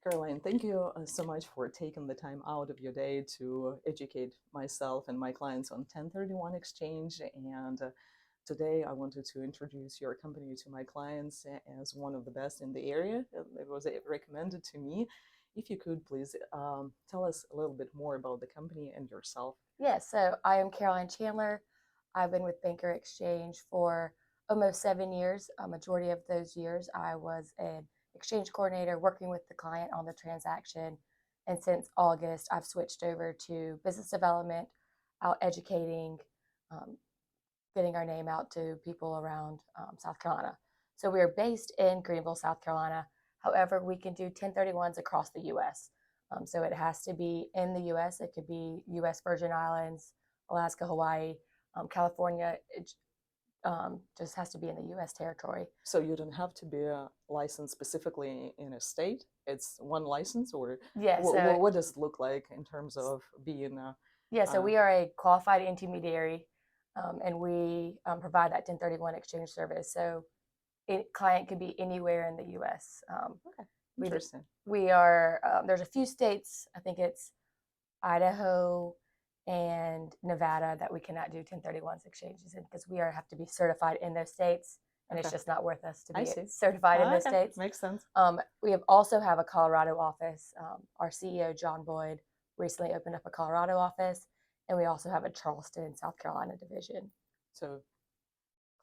Caroline, thank you so much for taking the time out of your day to educate myself and my clients on 1031 exchange. And today I wanted to introduce your company to my clients as one of the best in the area. It was recommended to me. If you could please tell us a little bit more about the company and yourself. Yes, so I am Caroline Chandler. I've been with Banker Exchange for almost 7 years. A majority of those years I was an exchange coordinator working with the client on the transaction. And since August, I've switched over to business development, out educating, getting our name out to people around South Carolina. So we are based in Greenville, South Carolina. However, we can do 1031s across the U.S. So it has to be in the U.S. It could be U.S. Virgin Islands, Alaska, Hawaii, California. It just has to be in the U.S. territory. So you don't have to be licensed specifically in a state. It's one license, or Yeah. So what does it look like in terms of being so we are a qualified intermediary, and we provide that 1031 exchange service. So client could be anywhere in the U.S. Okay, interesting. We are there's a few states. I think it's Idaho and Nevada that we cannot do 1031s exchanges in because we have to be certified in those states, and it's just not worth us to be certified in those states. Makes sense. We also have a Colorado office. Our CEO, John Boyd, recently opened up a Colorado office, and we also have a Charleston, South Carolina division. So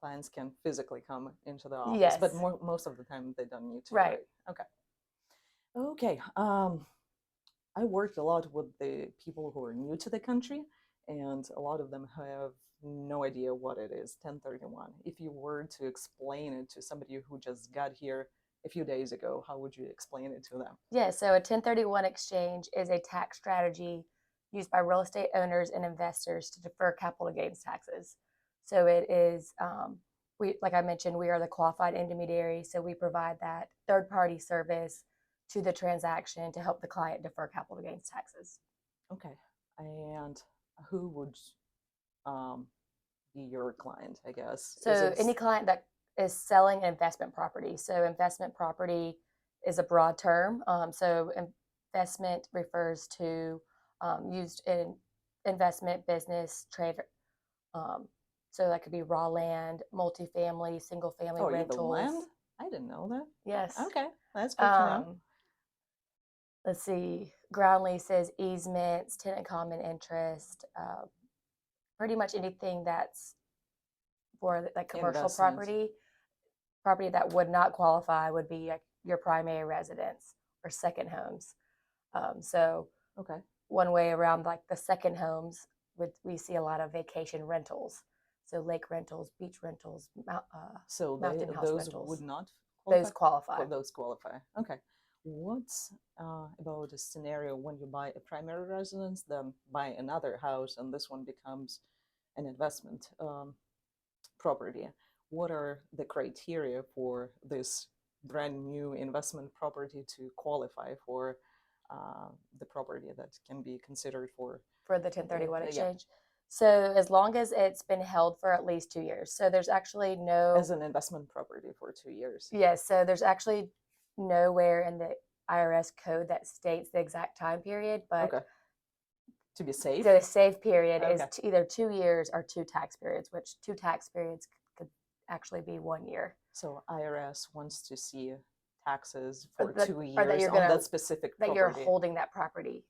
clients can physically come into the office, yes, but most of the time they don't need to. Right. Okay. I worked a lot with the people who are new to the country, and a lot of them have no idea what it is, 1031. If you were to explain it to somebody who just got here a few days ago, how would you explain it to them? Yeah, so a 1031 exchange is a tax strategy used by real estate owners and investors to defer capital gains taxes. So it is, like I mentioned, we are the qualified intermediary, so we provide that third-party service to the transaction to help the client defer capital gains taxes. Okay, and who would be your client, I guess? So any client that is selling an investment property. So investment property is a broad term. So investment refers to used in investment, business, trade. So that could be raw land, multifamily, single family rentals. Even land? I didn't know that. Yes. Okay, that's good to know. Let's see, ground leases, easements, tenant common interest, pretty much anything that's for like commercial property that would not qualify would be like your primary residence or second homes. So one way around like the second homes, we see a lot of vacation rentals. So lake rentals, beach rentals, mountain house those rentals. Would not qualify? Those qualify. Those qualify. Okay. What's about a scenario when you buy a primary residence, then buy another house, and this one becomes an investment property? What are the criteria for this brand new investment property to qualify for the property that can be considered for the 1031 exchange? Yeah. So as long as it's been held for at least 2 years. So there's actually no... As an investment property for 2 years. Yes. So there's actually nowhere in the IRS code that states the exact time period, but to be safe, the safe period is either 2 years or 2 tax periods, which 2 tax periods could actually be 1 year. So IRS wants to see taxes for 2 years on that specific property. That you're holding that property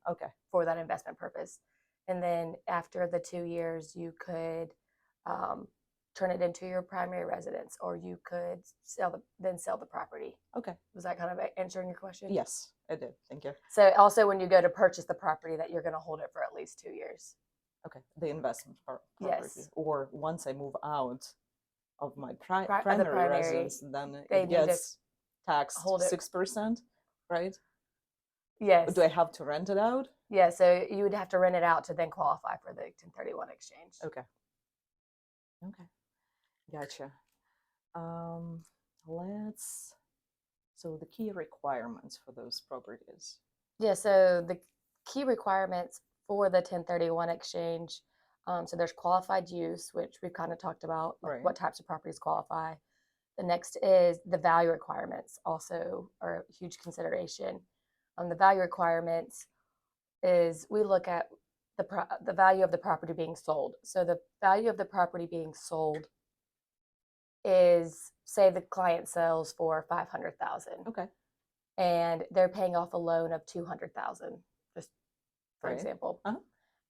for that investment purpose. And then after the 2 years, you could turn it into your primary residence, or you could sell the property. Okay. Was that kind of answering your question? Yes, it did. Thank you. So also when you go to purchase the property, that you're going to hold it for at least 2 years. Okay. The investment property. Yes. Or once I move out of my primary residence, then it gets taxed 6%, right? Yes. Do I have to rent it out? Yeah, so you would have to rent it out to then qualify for the 1031 exchange. Okay. Gotcha. So the key requirements for those properties. Yeah, so the key requirements for the 1031 exchange, so there's qualified use, which we've kind of talked about, like what types of properties qualify. The next is the value requirements, also are a huge consideration. The value requirements is we look at the value of the property being sold. So the value of the property being sold is, say the client sells for 500,000. Okay. And they're paying off a loan of 200,000, just for Right. example. Uh-huh.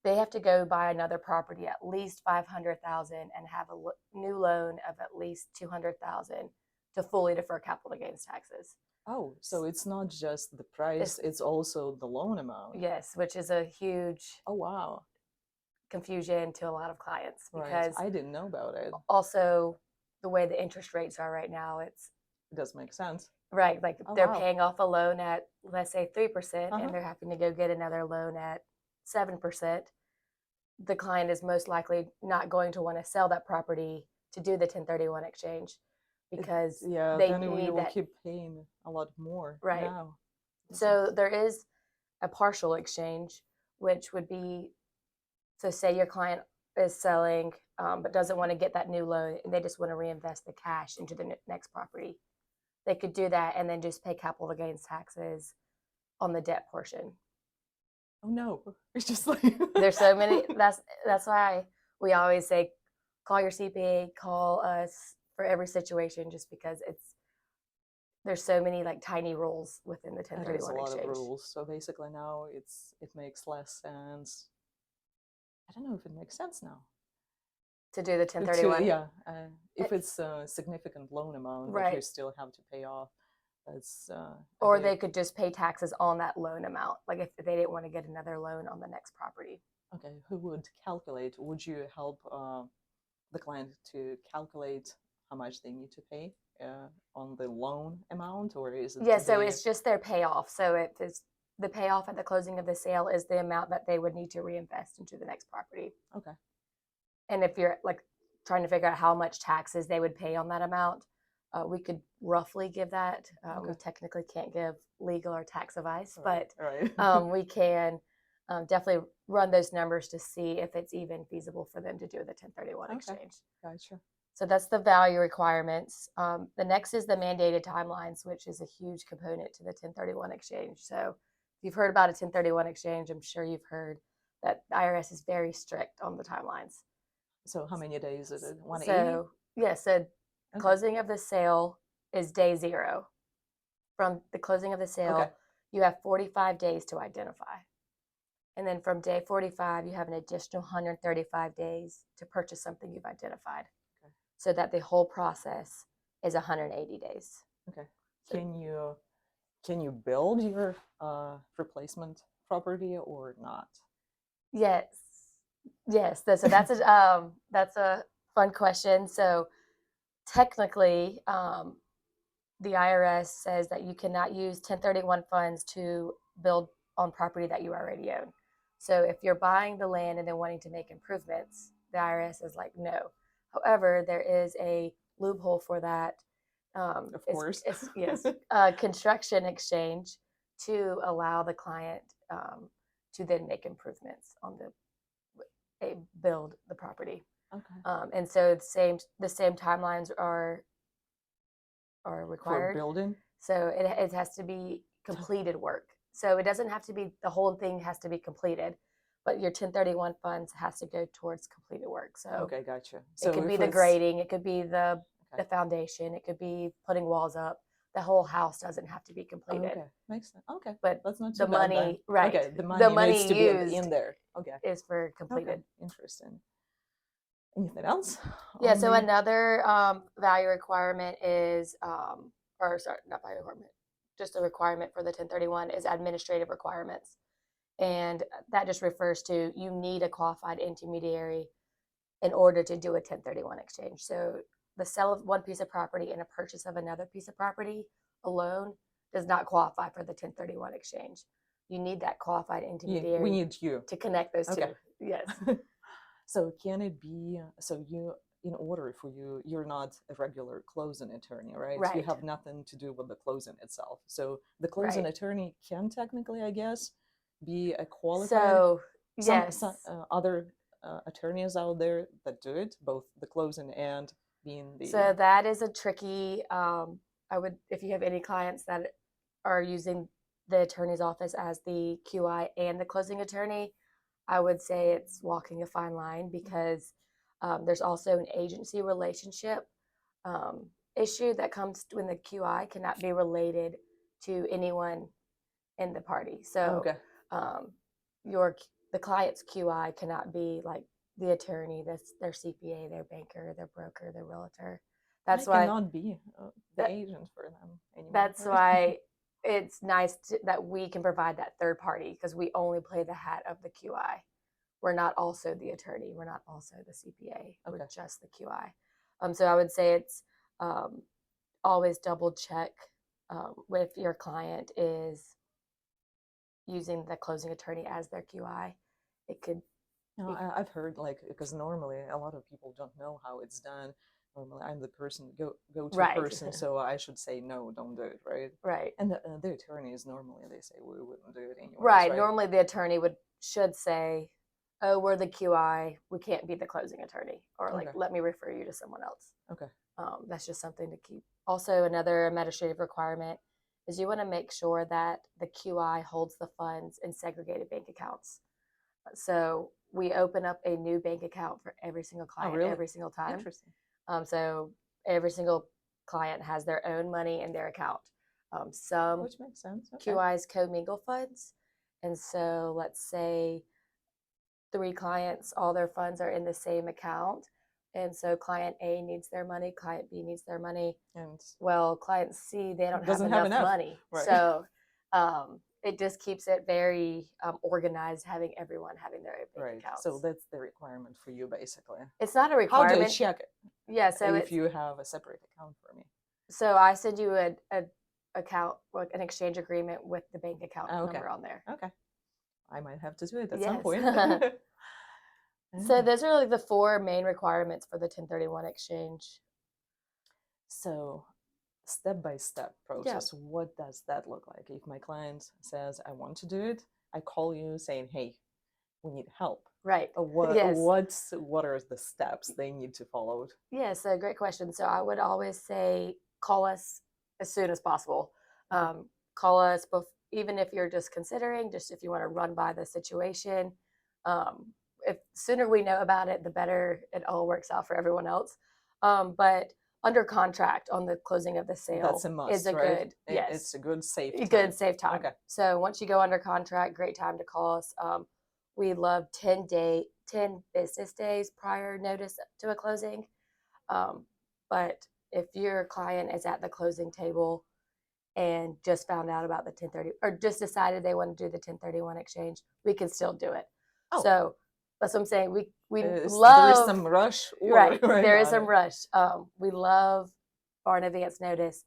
They have to go buy another property at least 500,000 and have a new loan of at least 200,000 to fully defer capital gains taxes. Oh, so it's not just the price, it's also the loan amount. Yes, which is a huge Oh, wow. confusion to a lot of clients Right. because I didn't know about it. also the way the interest rates are right now, it's It does make sense. right. Like Oh, they're wow. paying off a loan at, let's say, 3%, Uh-huh. and they're having to go get another loan at 7%. The client is most likely not going to want to sell that property to do the 1031 exchange because Yeah, they then you need will that. keep paying a lot more Right. now. So there is a partial exchange, which would be, so say your client is selling but doesn't want to get that new loan and they just want to reinvest the cash into the next property. They could do that and then just pay capital gains taxes on the debt portion. Oh no, it's just like There's so many. That's why we always say, call your CPA, call us for every situation, just because there's so many like tiny rules within the That is a 1031 lot of exchange. rules. So basically now it makes less sense. I don't know if it makes sense now. To do the 1031. Yeah, if it's a significant loan amount that you Right. still have to pay off, that's Or they could just pay taxes on that loan amount, like if they didn't want to get another loan on the next property. okay. Who would calculate? Would you help the client to calculate how much they need to pay on the loan amount, or is it? Yeah, so it's just their payoff. So it is the payoff at the closing of the sale is the amount that they would need to reinvest into the next property. Okay. And if you're like trying to figure out how much taxes they would pay on that amount, we could roughly give that. We Okay. technically can't give legal or tax advice, Right, but right. we can definitely run those numbers to see if it's even feasible for them to do the 1031 Okay. exchange. Gotcha. So that's the value requirements. The next is the mandated timelines, which is a huge component to the 1031 exchange. So if you've heard about a 1031 exchange, I'm sure you've heard that the IRS is very strict on the timelines. So how many days is it? 180? So yeah, so Okay. closing of the sale is day 0. From the closing of the sale, Okay. you have 45 days to identify. And then from day 45, you have an additional 135 days to purchase something you've identified. Okay. So that the whole process is 180 days. Okay. So, can you build your replacement property or not? yes. So that's a fun question. So technically, the IRS says that you cannot use 1031 funds to build on property that you already own. So if you're buying the land and then wanting to make improvements, the IRS is like, no. However, there is a loophole for that. Of course. Yes, construction exchange to allow the client to then make improvements on build the property. Okay. And so the same timelines are required For building? So it has to be completed work. So it doesn't have to be, the whole thing has to be completed, but your 1031 funds has to go towards completed work. So okay, gotcha. So it could be the grading, it could be the foundation, it could be putting walls up. The whole house doesn't have to be completed. Okay, makes sense. Okay, but that's not too the bad money, then. right? Okay, the money needs to used be in there. Okay, is for completed. Okay, interesting. Anything else? Yeah. So another value requirement is, or sorry, not value requirement, just a requirement for the 1031 is administrative requirements. And that just refers to you need a qualified intermediary in order to do a 1031 exchange. So the sale of one piece of property and a purchase of another piece of property alone does not qualify for the 1031 exchange. You need that qualified intermediary. We need you to connect those two. Yes. So can it be, so you, in order for you, you're not a regular closing attorney, right? Right. You have nothing to do with the closing itself. So the closing attorney can technically, I guess, be a qualified. So yes, some other attorneys out there that do it, both the closing and being the. So that is a tricky. I would, if you have any clients that are using the attorney's office as the QI and the closing attorney, I would say it's walking a fine line because there's also an agency relationship issue that comes when the QI cannot be related to anyone in the party. So Okay. the client's QI cannot be like the attorney, their CPA, their banker, their broker, their realtor. That's I why cannot be the that, agent for them anymore. that's right? why it's nice that we can provide that third party because we only play the hat of the QI. We're not also the attorney. We're not also the CPA. We're Okay. just the QI. So I would say it's always double check if your client is using the closing attorney as their QI. It could. I've heard because normally a lot of people don't know how it's done. Normally, I'm the person go-to Right. person, so I should say no, don't do it, right? Right. And the attorneys normally they say we wouldn't do it anyways, Right. Normally, the attorney should say, "Oh, we're the QI. We can't be the closing attorney," or like, Okay. "Let me refer you to someone else." Okay. That's just something to keep. Also, another administrative requirement is you want to make sure that the QI holds the funds in segregated bank accounts. So we open up a new bank account for every single client really? every single time. Interesting. So every single client has their own money in their account. Some Which makes sense. Okay. QIs commingle funds. And so let's say 3 clients, all their funds are in the same account. And so client A needs their money, client B needs their money. And Well, client C, they don't doesn't have have enough enough. money. Right. So it just keeps it very organized, having everyone having their own bank right. accounts. So that's the requirement for you, basically. It's not a How requirement. do I check it? Yeah, so if you have a separate account for me. So I send you an account, like an exchange agreement with the bank account Okay. number on there. Okay. I might have to do it at Yes. some point. So those are like the 4 main requirements for the 1031 exchange. So step-by-step process, what does that look like? If my client says, I want to do it, I call you saying, hey, we need help. Right. Yes. What are the steps they need to follow? Yeah, so great question. So I would always say call us as soon as possible. Call us even if you're just considering, just if you want to run by the situation. If sooner we know about it, the better it all works out for everyone else. But under contract on the closing of the sale, that's a must, is a right? good, yes, it's a good safe time. Good safe time. Okay. So once you go under contract, great time to call us. We love 10 business days prior notice to a closing. But if your client is at the closing table and just found out about the 1030 or just decided they want to do the 1031 exchange, we can still do it. Oh. So that's what I'm saying. We love. There is some rush. Right. There is some rush. We love far in advance notice,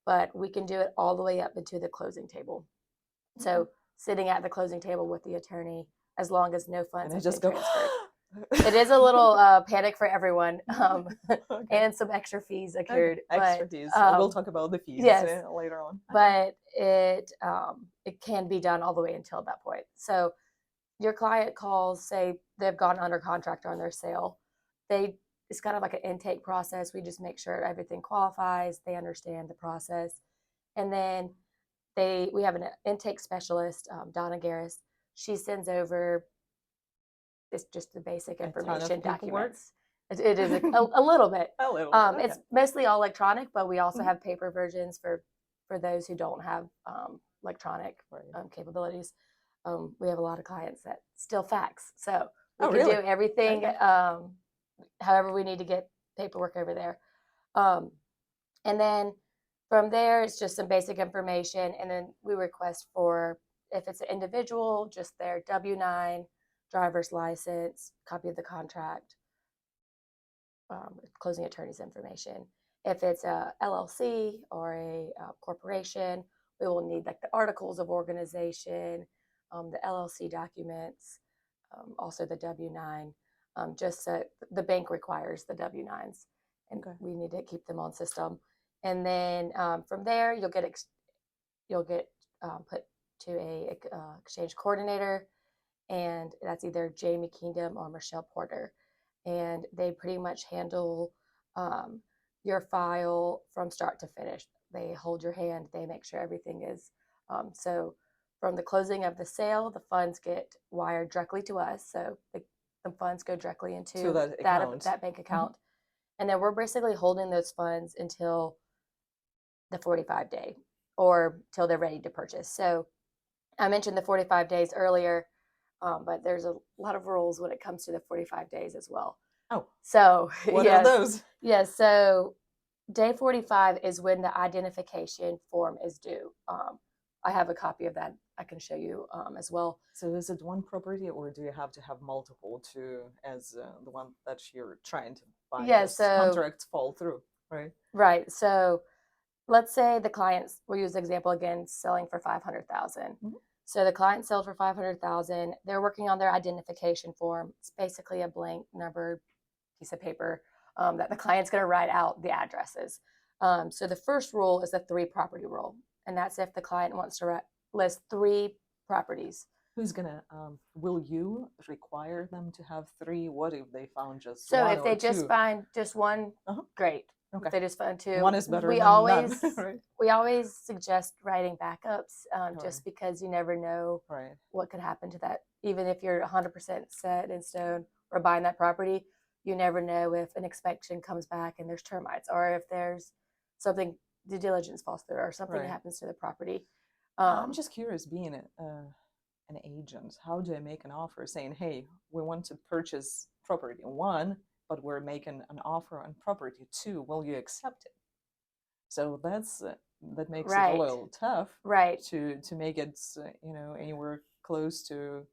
but we can do it all the way up into the closing table. So sitting at the closing table with the attorney, as long as no funds have been transferred. It is a little panic for everyone, and some extra fees occurred. Extra fees. We'll talk about the fees later on. But it can be done all the way until that point. So your client calls, say they've gone under contract on their sale. It's kind of like an intake process. We just make sure everything qualifies. They understand the process, and then we have an intake specialist, Donna Garris. She sends over it's just the basic information documents. It is a little bit. A little. It's mostly all electronic, but we also have paper versions for those who don't have electronic capabilities. We have a lot of clients that still fax, so we can do everything however we need to get paperwork over there. And then from there, it's just some basic information, and then we request for, if it's an individual, just their W-9, driver's license, copy of the contract, closing attorney's information. If it's a LLC or a corporation, we will need like the articles of organization, the LLC documents, also the W-9. Just so the bank requires the W-9s, and we need to keep them on system. And then from there, you'll get put to a exchange coordinator, and that's either Jamie Kingdom or Michelle Porter, and they pretty much handle your file from start to finish. They hold your hand. They make sure everything is So from the closing of the sale, the funds get wired directly to us. So the funds go directly into To that account. that bank account. And then we're basically holding those funds until the 45 day or till they're ready to purchase. So I mentioned the 45 days earlier, but there's a lot of rules when it comes to the 45 days as well. Oh, so what yes, are those? Yes, so day 45 is when the identification form is due. I have a copy of that I can show you as well. So is it one property, or do you have to have multiple to, as the one that you're trying to buy? Yeah, because so contracts fall through, right? Right. So let's say the clients, we'll use the example again, selling for 500,000. So the client sells for 500,000. They're working on their identification form. It's basically a blank numbered piece of paper that the client's going to write out the addresses. So the first rule is the 3 property rule, and that's if the client wants to list 3 properties. Who's gonna? Will you require them to have 3? What if they found just So one if they or just 2? find just one, great. Okay. If they just find 2, One is better we than always none, right? we always suggest writing backups, Right. just because you never know Right. what could happen to that. Even if you're 100% set in stone or buying that property, you never know if an inspection comes back and there's termites, or if there's something, due diligence falls through, or something Right. happens to the property. I'm just curious, being an agent, how do I make an offer saying, hey, we want to purchase property 1, but we're making an offer on property 2. Will you accept it? So that makes it a Right. little tough, Right. to make it anywhere close to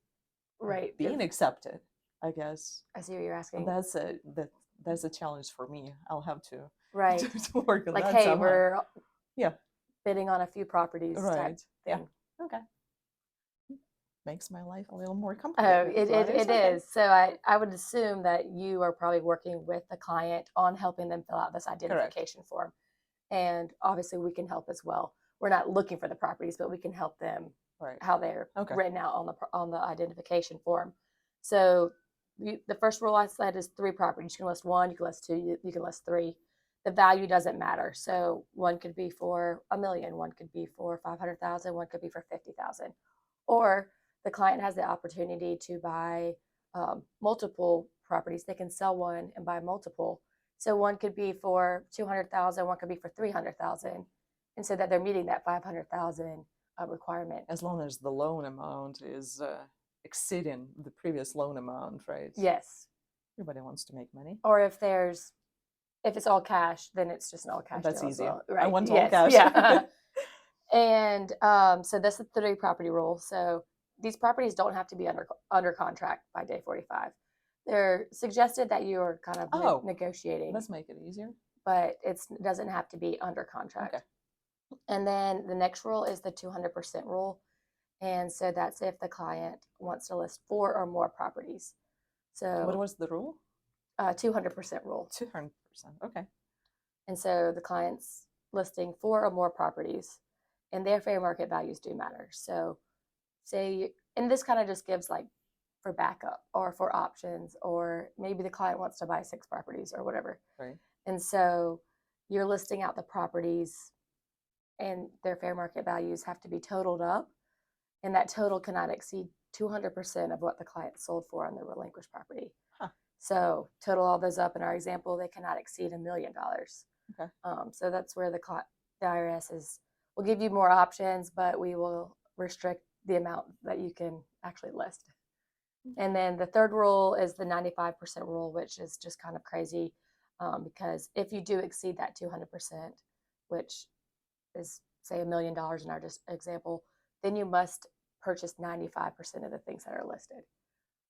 Right. being accepted, I guess. I see what you're asking. That's a challenge for me. I'll have to Right. to work on Like, that hey, somehow. we're Yeah. bidding on a few properties type Right. Yeah. thing. Okay. Makes my life a little more Oh, complicated. Right? it Okay. is. So I would assume that you are probably working with the client on helping them fill out this identification form. And obviously we can help as well. We're not looking for the properties, but we can help them Right. how they're Okay. written out on the identification form. So the first rule I said is 3 properties. You can list 1, you can list 2, you can list 3. The value doesn't matter. So one could be for $1 million, one could be for 500,000, one could be for 50,000. Or the client has the opportunity to buy multiple properties. They can sell one and buy multiple. So one could be for 200,000, one could be for 300,000, and so that they're meeting that 500,000 requirement. As long as the loan amount is exceeding the previous loan amount, right? Yes. Everybody wants to make money. Or if it's all cash, then it's just an all cash. That's deal easy. Well. Right. I want all cash. Yeah. And so that's the 3 property rule. So these properties don't have to be under contract by day 45. They're suggested that you are kind of negotiating. Let's make it easier. But it doesn't have to be under contract. Okay. And then the next rule is the 200% rule. And so that's if the client wants to list 4 or more properties. So what was the rule? 200% rule. 200%. Okay. And so the client's listing 4 or more properties, and their fair market values do matter. So and this kind of just gives like for backup or for options, or maybe the client wants to buy 6 properties or whatever. Right. And so you're listing out the properties, and their fair market values have to be totaled up, and that total cannot exceed 200% of what the client sold for on the relinquished property. Huh. So total all those up in our example, they cannot exceed $1 million. Okay. So that's where the IRS will give you more options, but we will restrict the amount that you can actually list. And then the third rule is the 95% rule, which is just kind of crazy because if you do exceed that 200%, which is say $1 million in our example, then you must purchase 95% of the things that are listed,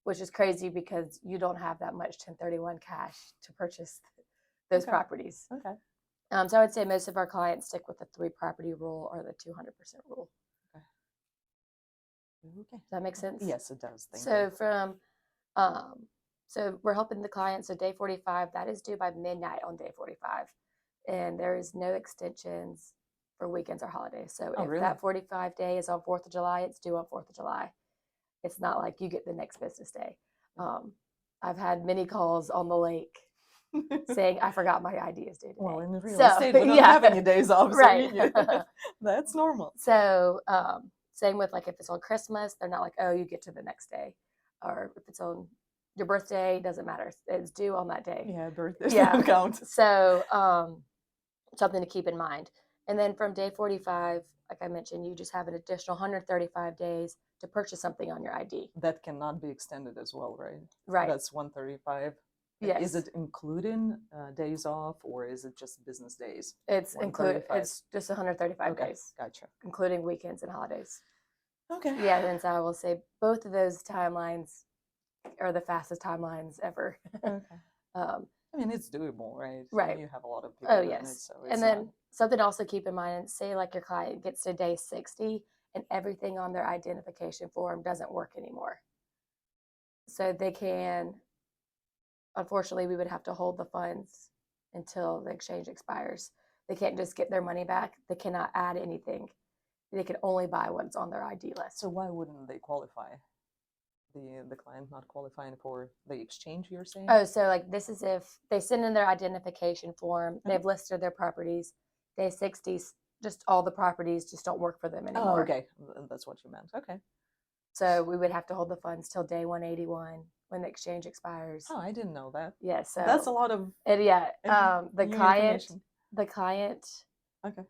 which is crazy because you don't have that much 1031 cash to purchase those properties. Okay. So I would say most of our clients stick with the 3 property rule or the 200% rule. Okay. Does that make sense? Yes, it does. Thank you. So we're helping the client. So day 45, that is due by midnight on day 45. And there is no extensions for weekends or holidays. So if really? that 45 day is on 4th of July, it's due on 4th of July. It's not like you get the next business day. I've had many calls on the lake saying, I forgot my ID is due today. Well, in real So, estate, we don't yeah. have any days off, so Right. that's normal. So same with like if it's on Christmas, they're not like, oh, you get to the next day. Or if it's on your birthday, doesn't matter. It's due on that day. Yeah, birthdays Yeah. don't count. So something to keep in mind. And then from day 45, like I mentioned, you just have an additional 135 days to purchase something on your ID. That cannot be extended as well, right? Right. That's 135. Yes. Is it including days off, or is it just business days? It's included. 135. It's just 135 Okay, days, gotcha. including weekends and holidays. Okay. Yeah, and so I will say both of those timelines are the fastest timelines ever. Okay. I mean, it's doable, right? Right. You have a lot of people Oh, doing yes. it, so it's And then not... something to also keep in mind, say like your client gets to day 60 and everything on their identification form doesn't work anymore. So they can, unfortunately, we would have to hold the funds until the exchange expires. They can't just get their money back. They cannot add anything. They can only buy what's on their ID list. So why wouldn't they qualify? The client not qualifying for the exchange, you're saying? Oh, so like this is if they send in their identification form, they've listed their properties, day 60, just all the properties just don't work for them anymore. Oh, okay. That's what you meant. Okay. So we would have to hold the funds till day 181 when the exchange expires. Oh, I didn't know that. Yeah, so that's a lot of... yeah. The new client, information. Okay.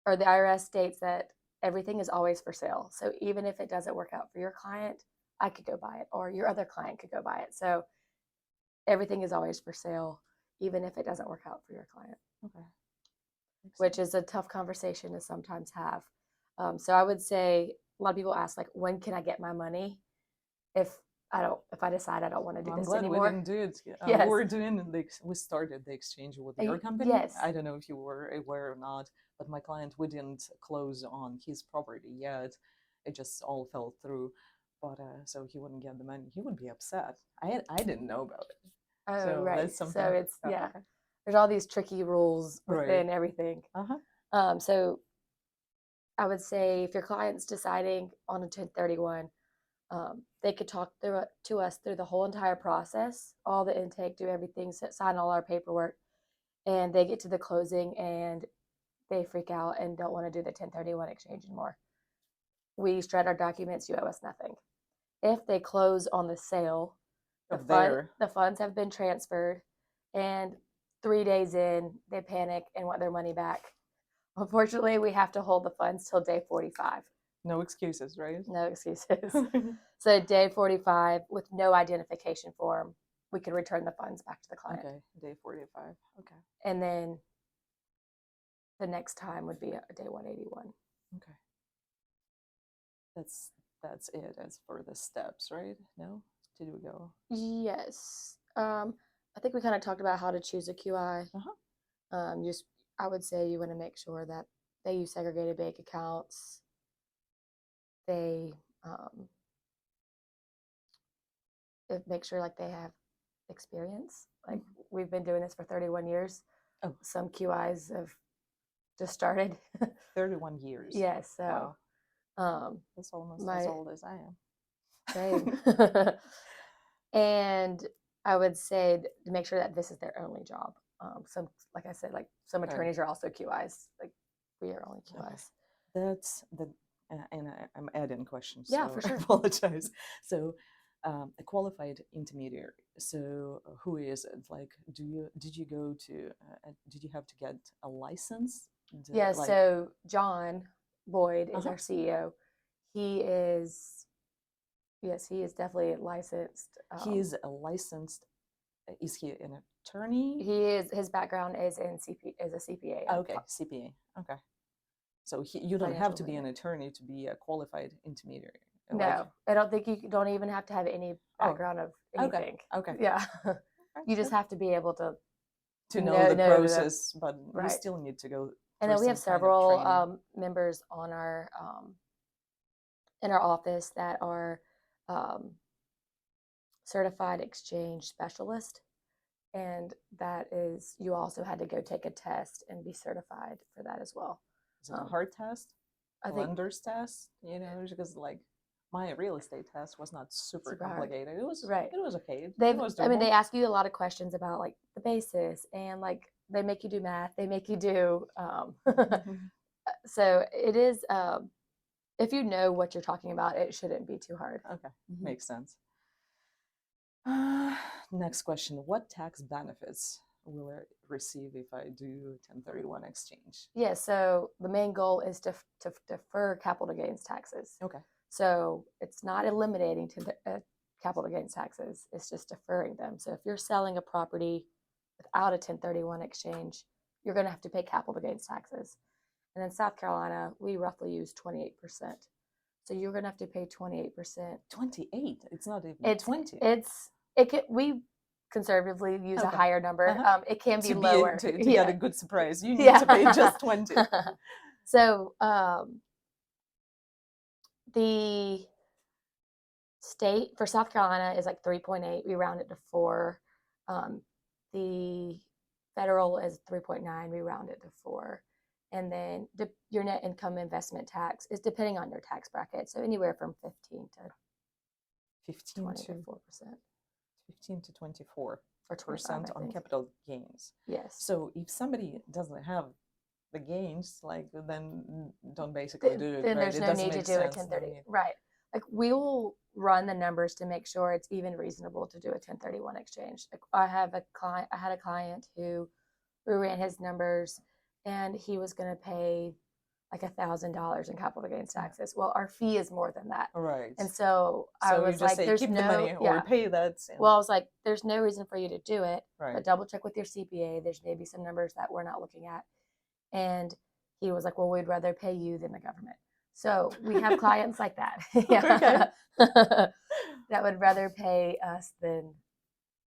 or the IRS states that everything is always for sale. So even if it doesn't work out for your client, I could go buy it, or your other client could go buy it. So everything is always for sale, even if it doesn't work out for your client. Okay. Which is a tough conversation to sometimes have. So I would say a lot of people ask, like, when can I get my money? If I decide I don't want to do I'm this glad anymore. we didn't do it. Yes. We started the exchange with your company. Yes. I don't know if you were aware or not, but my client, we didn't close on his property yet. It just all fell through. But so he wouldn't get the money. He would be upset. I didn't know about it. Oh, So right. that's something. So it's, Oh, yeah. okay. There's all these tricky rules within Right. everything. Uh-huh. So I would say if your client's deciding on a 1031, they could talk to us through the whole entire process, all the intake, do everything, sign all our paperwork, and they get to the closing and they freak out and don't want to do the 1031 exchange anymore. We shred our documents, you owe us nothing. If they close on the sale, the funds have been transferred, and 3 days in, they panic and want their money back. Unfortunately, we have to hold the funds till day 45. No excuses, right? No excuses. So day 45, with no identification form, we can return the funds back to the client. Okay, day 45. Okay. And then the next time would be day 181. Okay. That's it as for the steps, right? No? Did we go? Yes. I think we kind of talked about how to choose a QI. I would say you want to make sure that they use segregated bank accounts. They make sure like they have experience. Like we've been doing this for 31 years. Oh. Some QIs have just started. 31 years. Yes. So wow. That's almost as old as I am. Same. And I would say to make sure that this is their only job. Some, like I said, like some attorneys are also QIs. Like we are only QIs. Okay. That's the, and I'm adding questions. Yeah, so for sure. I apologize. So, a qualified intermediary. So, who is it? Like, did you go to? Did you have to get a license? Yeah. So John Boyd is our CEO. He is. Yes, he is definitely licensed. He is a licensed. Is he an attorney? He is. His background is in as a CPA. Oh, okay, CPA. Okay. So you don't have to be an attorney to be a qualified intermediary. No, I don't think you don't even have to have any background of anything. Okay. Yeah. You just have to be able to know the process, but you still need to go. And then we have several members on our in our office that are certified exchange specialist, and that is, you also had to go take a test and be certified for that as well. Is it a hard test? I think Lender's test, because like my real estate test was not super Super hard. complicated. It was Right. It was okay. It They've, was I mean, doable. they ask you a lot of questions about like the basis and like they make you do math. They make you do, Mhm. so it is, if you know what you're talking about, it shouldn't be too hard. Okay, Mhm. makes sense. Next question: what tax benefits will I receive if I do 1031 exchange? Yeah, so the main goal is to defer capital gains taxes. Okay. So it's not eliminating to the capital gains taxes, it's just deferring them. So if you're selling a property without a 1031 exchange, you're going to have to pay capital gains taxes. And in South Carolina, we roughly use 28%. So you're going to have to pay 28%. 28. It's not even It's 20. we conservatively use a Okay. higher number. Uh-huh. it can be To lower. to Yeah. get a good surprise, you need Yeah. to pay just 20. So the state for South Carolina is like 3.8. We round it to 4. The federal is 3.9. We round it to 4. And then your net income investment tax is depending on your tax bracket. So anywhere from 15 to 15 20 to to 4%. 15 to 24% Or 25, I on think. capital gains. Yes. So if somebody doesn't have the gains, like, then don't basically do it. Then Right? there's It no doesn't need to make do a sense. 1030. Right. Like we will run the numbers to make sure it's even reasonable to do a 1031 exchange. Like I had a client who we ran his numbers and he was going to pay like $1,000 in capital gains taxes. Well, our fee is more than that. Right. And so I So was you just like, say there's keep no the money or yeah. pay that. Well, I was like, there's no reason for you to do it, Right. but double check with your CPA. There's maybe some numbers that we're not looking at. And he was like, well, we'd rather pay you than the government. So we have clients like that. Yeah. That would rather pay us than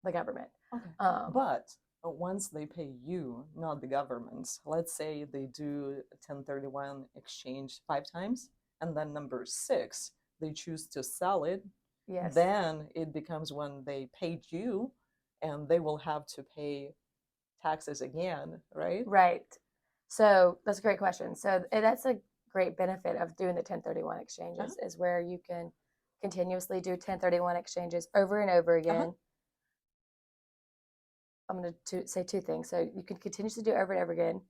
the government. Okay. But once they pay you, not the government, let's say they do a 1031 exchange 5 times, and then number 6, they choose to sell it, yes, then it becomes when they paid you, and they will have to pay taxes again, right? right. So that's a great question. So that's a great benefit of doing the 1031 exchanges is where you can continuously do 1031 exchanges over and over again. I'm going to say 2 things. So you can continuously do it over and over again.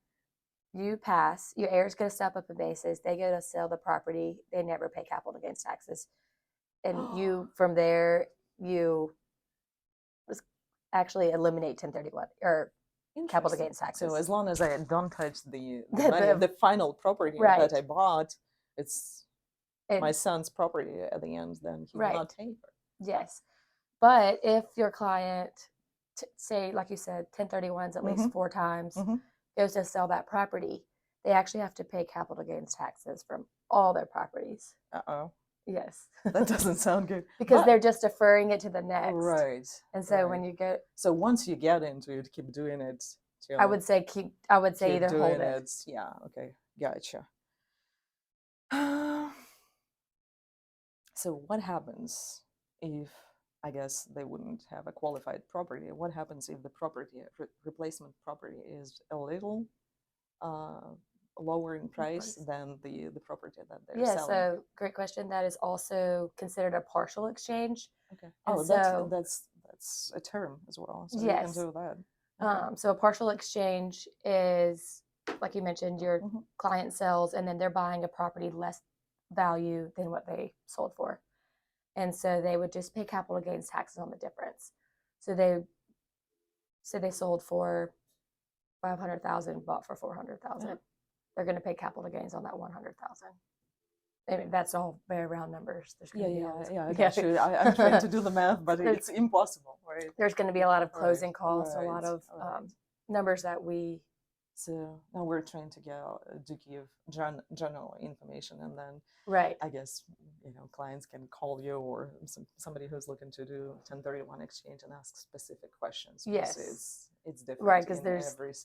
You pass, your heirs go to step up a basis, they go to sell the property, they never pay capital gains taxes. And you, from there, you actually eliminate 1031 or capital gains taxes. So as long as I don't touch the money, the final property that I bought, it's my son's property at the end, then he will not pay for it. Yes. But if your client, say, like you said, 1031s at least 4 times, goes to sell that property, they actually have to pay capital gains taxes from all their properties. Uh-oh. Yes. That doesn't sound good. Because they're just deferring it to the next. Right. And so when you go. So once you get into it, keep doing it. I would say either hold it. Yeah, okay. Gotcha. So what happens if, I guess they wouldn't have a qualified property? What happens if the property, replacement property, is a little lower in price than the property that they're selling? So great question. That is also considered a partial exchange. Okay. Oh, that's a term as well. So yes. you can do that. Okay. So a partial exchange is, like you mentioned, your client sells and then they're buying a property less value than what they sold for. And so they would just pay capital gains taxes on the difference. So they sold for 500,000, bought for 400,000. They're going to pay capital gains on that 100,000. I mean, that's all very round numbers. There's going to be I got you. I'm trying to do the math, but it's impossible, right? There's going to be a lot of closing costs, a lot of numbers that we. So now we're trying to give general information, and then I guess clients can call you or somebody who's looking to do 1031 exchange and ask specific questions. Yes, it's different. Right, because there's